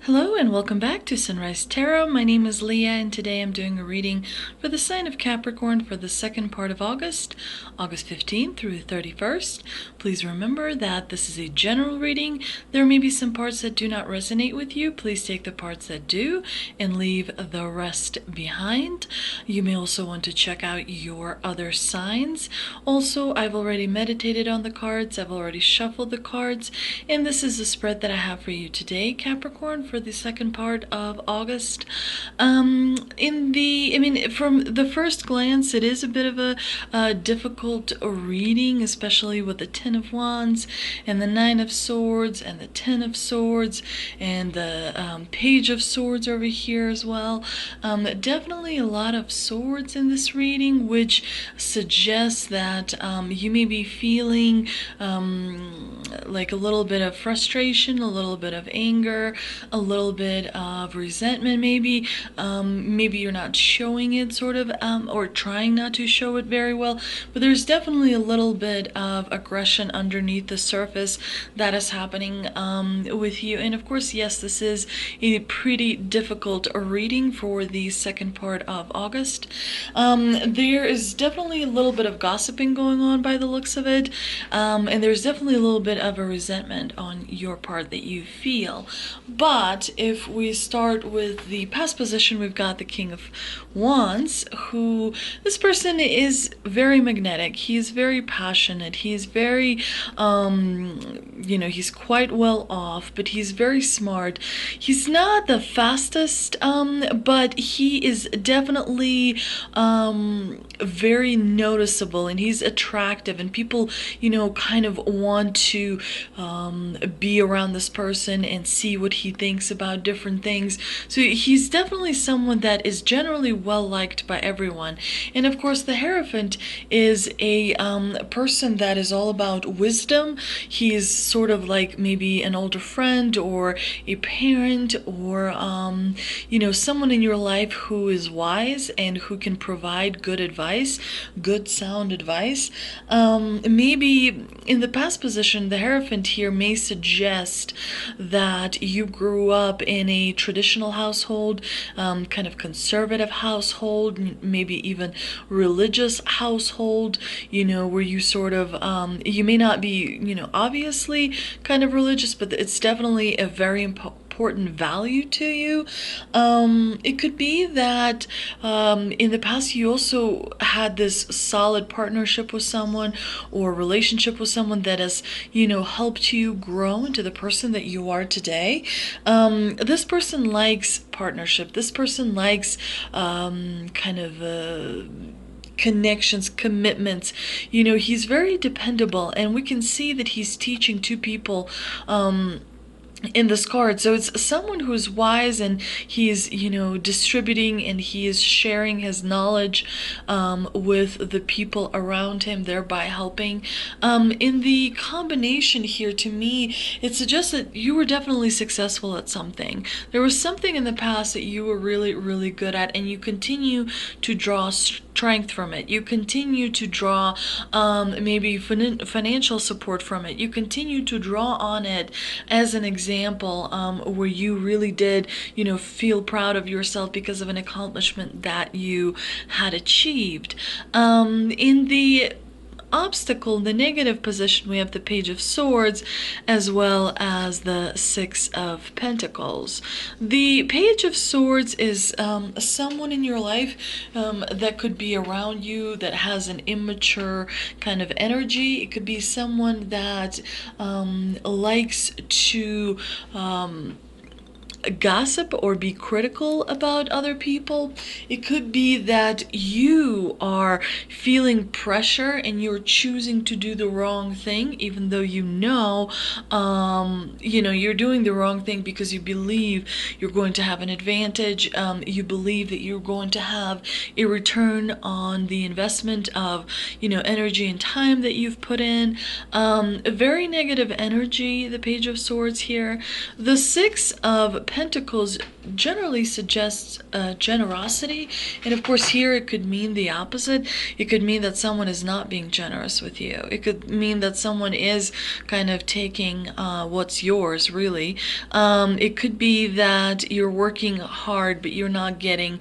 Hello and welcome back to Sunrise Tarot. My name is Leah and today I'm doing a reading for the sign of Capricorn for the second part of August 15th through 31st. Please remember that this is a general reading. There may be some parts that do not resonate with you. Please take the parts that do and leave the rest behind. You may also want to check out your other signs. Also, I've already meditated on the cards. I've already shuffled the cards, and this is the spread that I have for you today, Capricorn, for the second part of August. From the first glance, it is a bit of a difficult reading, especially with the Ten of Wands and the Nine of Swords and the Ten of Swords and the Page of Swords over here as well. Definitely a lot of swords in this reading, which suggests that you may be feeling like a little bit of frustration, a little bit of anger, a little bit of resentment maybe. Maybe you're not showing it sort of, or trying not to show it very well, but there's definitely a little bit of aggression underneath the surface that is happening with you. And of course, yes, this is a pretty difficult reading for the second part of August. There is definitely a little bit of gossiping going on by the looks of it, and there's definitely a little bit of a resentment on your part that you feel. But if we start with the past position, we've got the King of Wands, who, this person is very magnetic. He's very passionate. He's very, he's quite well off, but he's very smart. He's not the fastest, but he is definitely very noticeable, and he's attractive, and people, kind of want to be around this person and see what he thinks about different things. So he's definitely someone that is generally well liked by everyone. And of course, the Hierophant is a person that is all about wisdom. He is sort of like maybe an older friend or a parent, or someone in your life who is wise and who can provide good advice, good sound advice. Maybe in the past position, the Hierophant here may suggest that you grew up in a traditional household, kind of conservative household, maybe even religious household, where you sort of, you may not be, obviously kind of religious, but it's definitely a very important value to you. It could be that in the past you also had this solid partnership with someone or relationship with someone that has, helped you grow into the person that you are today. This person likes partnership. This person likes kind of connections, commitments. He's very dependable, and we can see that he's teaching two people in this card. So it's someone who's wise, and he's distributing, and he is sharing his knowledge with the people around him, thereby helping. In the combination here, to me, it suggests that you were definitely successful at something. There was something in the past that you were really, really good at, and you continue to draw strength from it. You continue to draw maybe financial support from it. You continue to draw on it as an example, where you really did, feel proud of yourself because of an accomplishment that you had achieved. In the obstacle, the negative position, we have the Page of Swords as well as the Six of Pentacles. The Page of Swords is someone in your life that could be around you that has an immature kind of energy. It could be someone that likes to gossip or be critical about other people. It could be that you are feeling pressure and you're choosing to do the wrong thing, even though you're doing the wrong thing because you believe you're going to have an advantage. You believe that you're going to have a return on the investment of energy and time that you've put in. A very negative energy, the Page of Swords here. The Six of Pentacles generally suggests generosity, and of course here it could mean the opposite. It could mean that someone is not being generous with you. It could mean that someone is kind of taking what's yours, really. It could be that you're working hard but you're not getting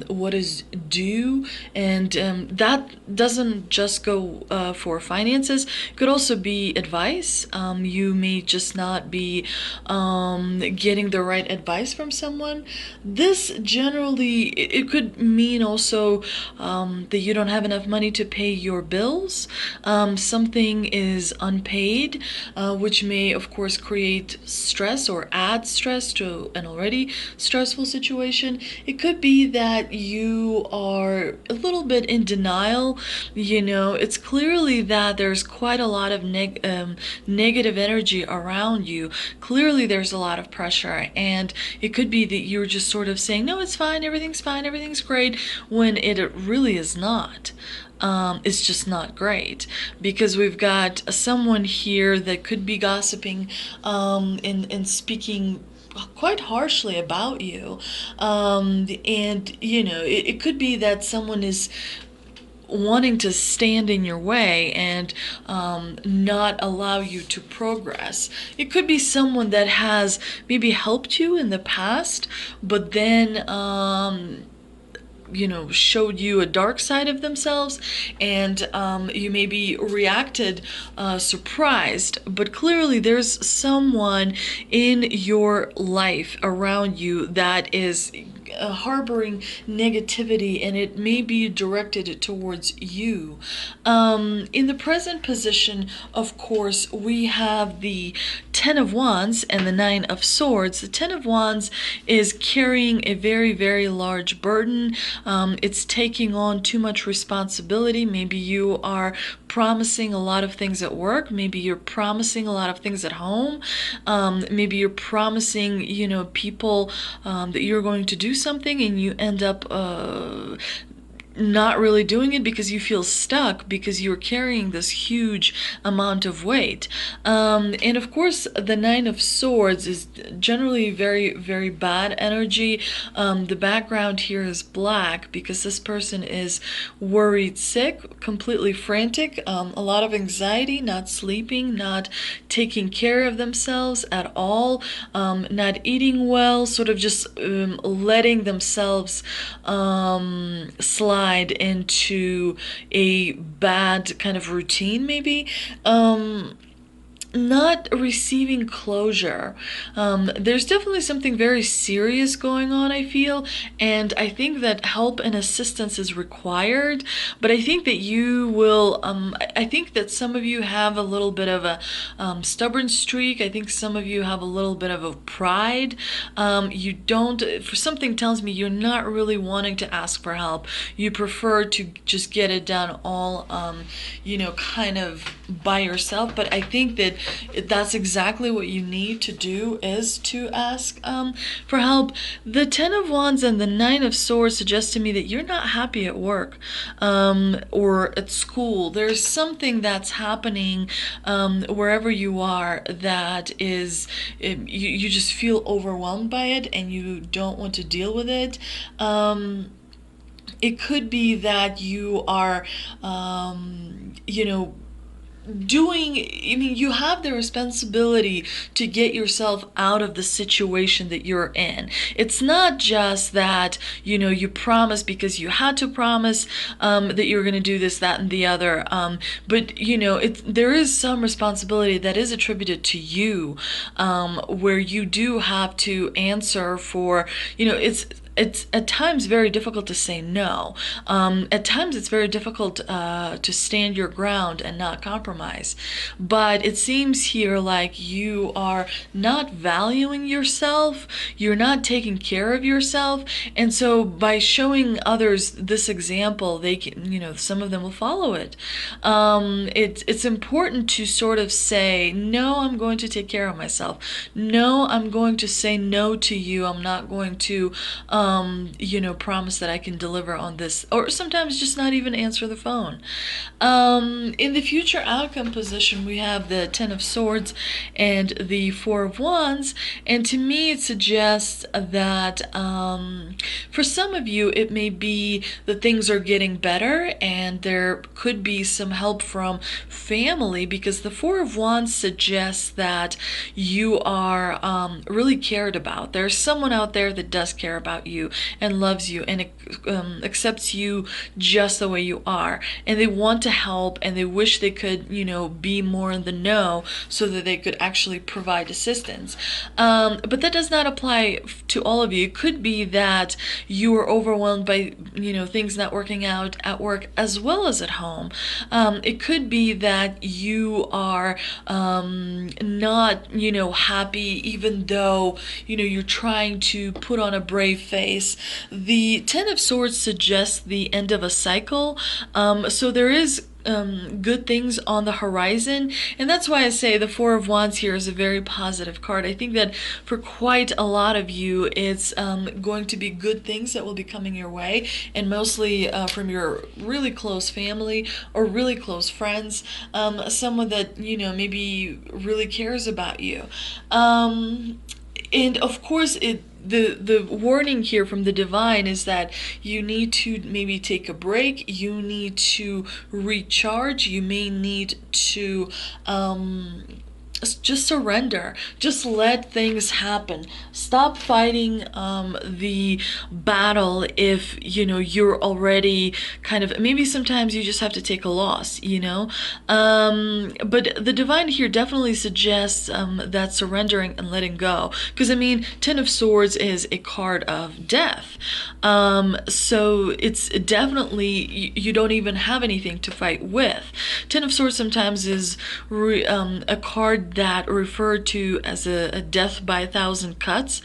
what is due, and that doesn't just go for finances. It could also be advice. You may just not be getting the right advice from someone. This generally, it could mean also that you don't have enough money to pay your bills. Something is unpaid, which may of course create stress or add stress to an already stressful situation. It could be that you are a little bit in denial. It's clearly that there's quite a lot of negative energy around you. Clearly there's a lot of pressure, and it could be that you're just sort of saying, no, it's fine, everything's great, when it really is not. It's just not great, because we've got someone here that could be gossiping and speaking quite harshly about you, and it could be that someone is wanting to stand in your way and not allow you to progress. It could be someone that has maybe helped you in the past, but then showed you a dark side of themselves, and you maybe reacted surprised, but clearly there's someone in your life around you that is harboring negativity, and it may be directed towards you. In the present position, of course, we have the Ten of Wands and the Nine of Swords. The Ten of Wands is carrying a very, very large burden. It's taking on too much responsibility. Maybe you are promising a lot of things at work. Maybe you're promising a lot of things at home. Maybe you're promising, people that you're going to do something, and you end up not really doing it because you feel stuck, because you're carrying this huge amount of weight. And of course, the Nine of Swords is generally very, very bad energy. The background here is black because this person is worried sick, completely frantic, a lot of anxiety, not sleeping, not taking care of themselves at all, not eating well, sort of just letting themselves slide into a bad kind of routine, maybe. Not receiving closure. There's definitely something very serious going on, I feel, and I think that help and assistance is required, but I think that you will, I think that some of you have a little bit of a stubborn streak. I think some of you have a little bit of a pride. You don't, for something tells me you're not really wanting to ask for help. You prefer to just get it done all, kind of by yourself, but I think that that's exactly what you need to do, is to ask for help. The Ten of Wands and the Nine of Swords suggest to me that you're not happy at work or at school. There's something that's happening wherever you are that is, you just feel overwhelmed by it and you don't want to deal with it. It could be that you are, you have the responsibility to get yourself out of the situation that you're in. It's not just that, you promise because you had to promise that you're going to do this, that, and the other. But, there is some responsibility that is attributed to you, where you do have to answer for, it's at times very difficult to say no. At times it's very difficult to stand your ground and not compromise. But it seems here like you are not valuing yourself, you're not taking care of yourself, and so by showing others this example, they can, some of them will follow it. It's important to sort of say, no, I'm going to take care of myself. No, I'm going to say no to you. I'm not going to promise that I can deliver on this, or sometimes just not even answer the phone. In the future outcome position, we have the Ten of Swords and the Four of Wands, and to me, it suggests that for some of you, it may be that things are getting better, and there could be some help from family, because the Four of Wands suggests that you are really cared about. There's someone out there that does care about you and loves you and accepts you just the way you are, and they want to help, and they wish they could, be more in the know so that they could actually provide assistance. But that does not apply to all of you. It could be that you are overwhelmed by, things not working out at work as well as at home. It could be that you are not, happy, even though, you're trying to put on a brave face. The Ten of Swords suggests the end of a cycle. So there is good things on the horizon, and that's why I say the Four of Wands here is a very positive card. I think that for quite a lot of you, it's going to be good things that will be coming your way, and mostly from your really close family or really close friends, someone that maybe really cares about you. And of course, the warning here from the divine is that you need to maybe take a break, you need to recharge, you may need to just surrender, just let things happen. Stop fighting the battle if you're already kind of, maybe sometimes you just have to take a loss, but the divine here definitely suggests that surrendering and letting go, because Ten of Swords is a card of death, so it's definitely, you don't even have anything to fight with. Ten of Swords sometimes is a card that referred to as a death by 1,000 cuts,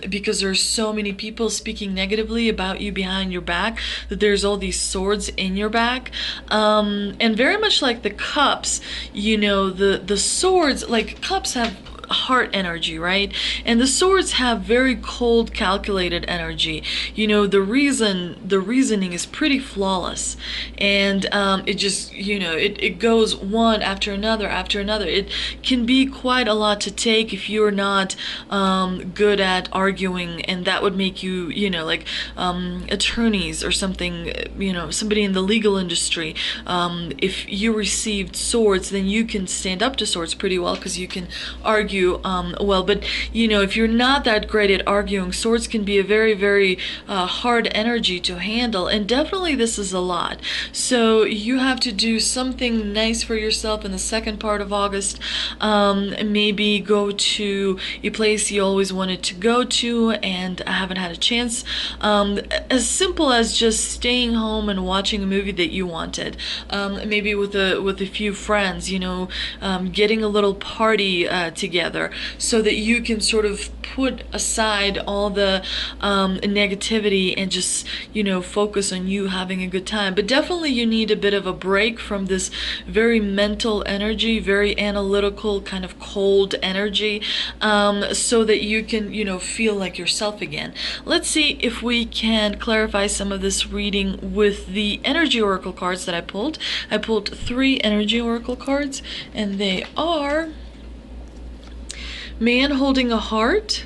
because there's so many people speaking negatively about you behind your back, that there's all these swords in your back, and very much like the cups, the swords, like cups have heart energy, right? And the swords have very cold, calculated energy. The reasoning is pretty flawless, and it just, it goes one after another after another. It can be quite a lot to take if you're not good at arguing, and that would make you, like attorneys or something, somebody in the legal industry. If you received swords, then you can stand up to swords pretty well, because you can argue well. But if you're not that great at arguing, swords can be a very, very hard energy to handle, and definitely this is a lot. So you have to do something nice for yourself in the second part of August. Maybe go to a place you always wanted to go to and haven't had a chance. As simple as just staying home and watching a movie that you wanted. Maybe with a few friends, getting a little party together, so that you can sort of put aside all the negativity and just focus on you having a good time. But definitely you need a bit of a break from this very mental energy, very analytical, kind of cold energy, so that you can feel like yourself again. Let's see if we can clarify some of this reading with the energy oracle cards that I pulled. I pulled 3 energy oracle cards, and they are Man Holding a Heart,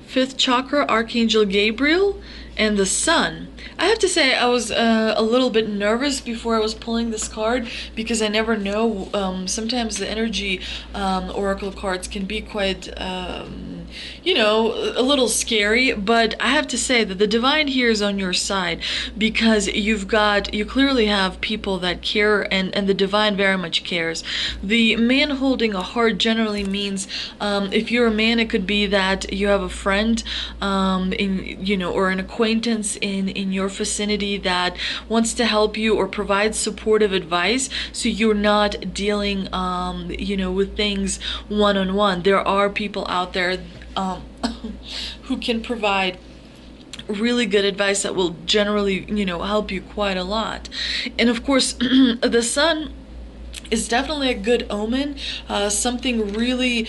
5th Chakra, Archangel Gabriel, and the Sun. I have to say I was a little bit nervous before I was pulling this card, because I never know. Sometimes the energy oracle cards can be quite a little scary, but I have to say that the divine here is on your side, because you clearly have people that care, and the divine very much cares. The man holding a heart generally means, if you're a man, it could be that you have a friend, or an acquaintance in your vicinity that wants to help you or provide supportive advice, so you're not dealing, with things one-on-one. There are people out there who can provide really good advice that will generally, help you quite a lot. And of course, the Sun is definitely a good omen, something really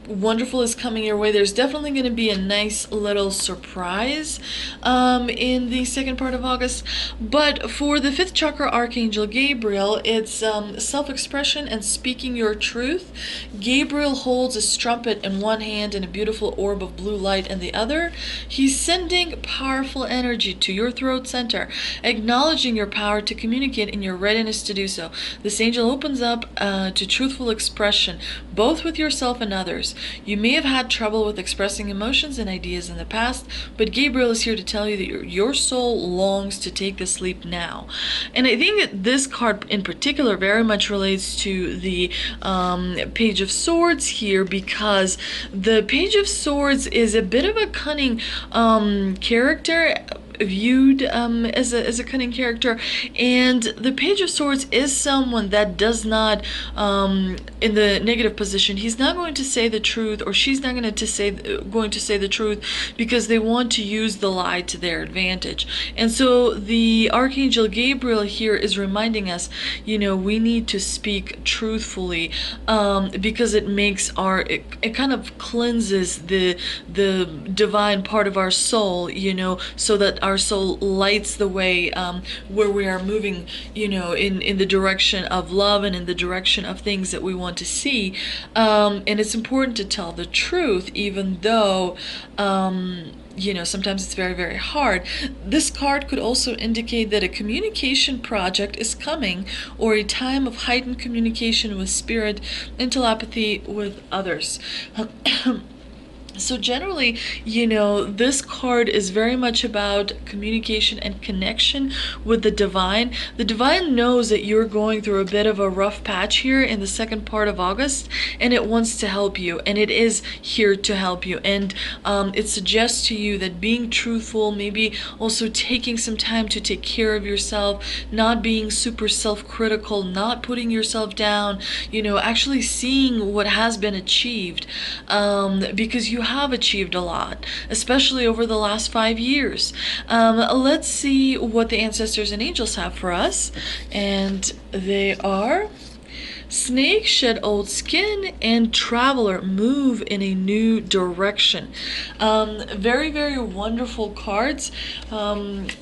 wonderful is coming your way. There's definitely going to be a nice little surprise in the second part of August. But for the fifth chakra archangel Gabriel, it's self-expression and speaking your truth. Gabriel holds a strumpet in one hand and a beautiful orb of blue light in the other. He's sending powerful energy to your throat center, acknowledging your power to communicate and your readiness to do so. This angel opens up to truthful expression, both with yourself and others. You may have had trouble with expressing emotions and ideas in the past, but Gabriel is here to tell you that your soul longs to take this leap now. And I think that this card in particular very much relates to the Page of Swords here, because the Page of Swords is a bit of a cunning character, viewed as a cunning character, and the Page of Swords is someone that does not, in the negative position, he's not going to say the truth, or she's not going to say the truth, because they want to use the lie to their advantage. And so the Archangel Gabriel here is reminding us, we need to speak truthfully, because it makes it kind of cleanses the divine part of our soul, so that our soul lights the way, where we are moving, in the direction of love and in the direction of things that we want to see. And it's important to tell the truth, even though sometimes it's very, very hard. This card could also indicate that a communication project is coming, or a time of heightened communication with spirit and telepathy with others. So generally, this card is very much about communication and connection with the divine. The divine knows that you're going through a bit of a rough patch here in the second part of August, and it wants to help you, and it is here to help you. And it suggests to you that being truthful, maybe also taking some time to take care of yourself, not being super self-critical, not putting yourself down, actually seeing what has been achieved, because you have achieved a lot, especially over the last 5 years. Let's see what the ancestors and angels have for us. And they are: Snake, shed old skin, and Traveler, move in a new direction. Very, very wonderful cards.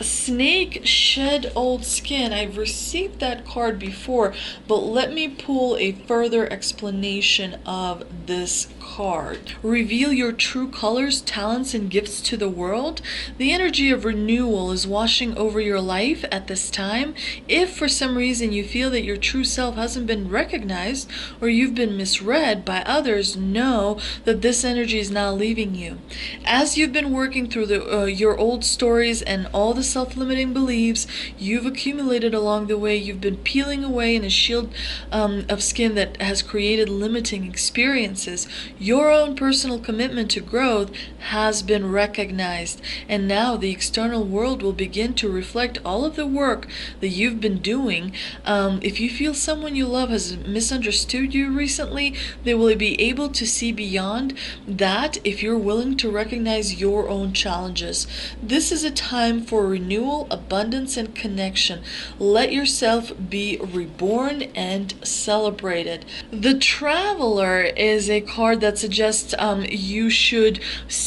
Snake, shed old skin. I've received that card before, but let me pull a further explanation of this card. Reveal your true colors, talents, and gifts to the world. The energy of renewal is washing over your life at this time. If for some reason you feel that your true self hasn't been recognized, or you've been misread by others, know that this energy is now leaving you. As you've been working through your old stories and all the self-limiting beliefs you've accumulated along the way, you've been peeling away in a shield of skin that has created limiting experiences. Your own personal commitment to growth has been recognized, and now the external world will begin to reflect all of the work that you've been doing. If you feel someone you love has misunderstood you recently, they will be able to see beyond that if you're willing to recognize your own challenges. This is a time for renewal, abundance, and connection. Let yourself be reborn and celebrated. The Traveler is a card that suggests you should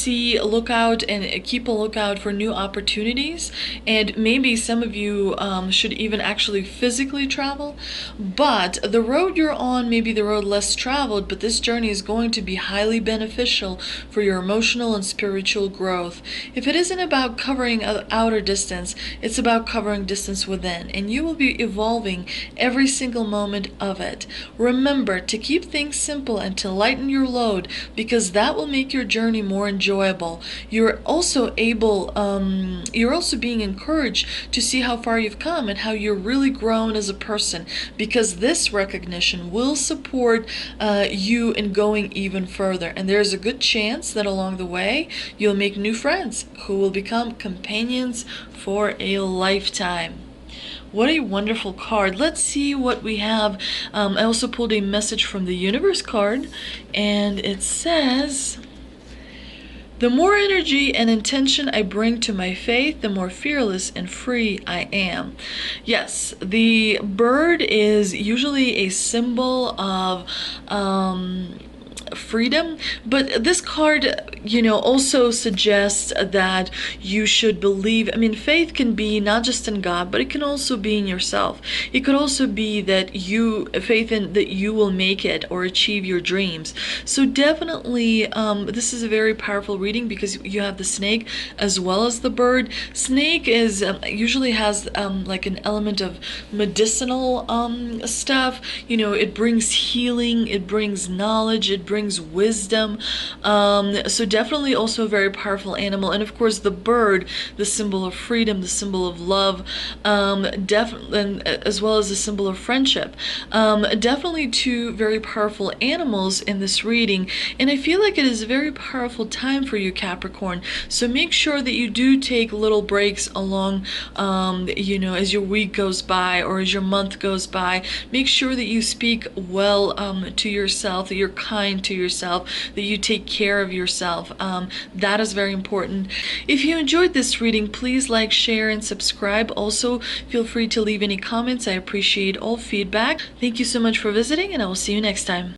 look out and keep a lookout for new opportunities, and maybe some of you should even actually physically travel. But the road you're on may be the road less traveled, but this journey is going to be highly beneficial for your emotional and spiritual growth. If it isn't about covering outer distance, it's about covering distance within, and you will be evolving every single moment of it. Remember to keep things simple and to lighten your load, because that will make your journey more enjoyable. You're also being encouraged to see how far you've come and how you're really grown as a person, because this recognition will support you in going even further. And there's a good chance that along the way you'll make new friends who will become companions for a lifetime. What a wonderful card. Let's see what we have. I also pulled a message from the universe card, and it says, the more energy and intention I bring to my faith, the more fearless and free I am. Yes, the bird is usually a symbol of freedom. But this card, also suggests that you should believe. I mean, faith can be not just in God, but it can also be in yourself. It could also be that faith in that you will make it or achieve your dreams. So definitely, this is a very powerful reading because you have the snake as well as the bird. Snake is usually has like an element of medicinal stuff. It brings healing, it brings knowledge, it brings wisdom. So definitely also a very powerful animal. And of course the bird, the symbol of freedom, the symbol of love, definitely, as well as a symbol of friendship. Definitely two very powerful animals in this reading. And I feel like it is a very powerful time for you, Capricorn. So make sure that you do take little breaks along, as your week goes by or as your month goes by. Make sure that you speak well to yourself, that you're kind to yourself, that you take care of yourself. That is very important. If you enjoyed this reading, please like, share, and subscribe. Also, feel free to leave any comments. I appreciate all feedback. Thank you so much for visiting, and I will see you next time.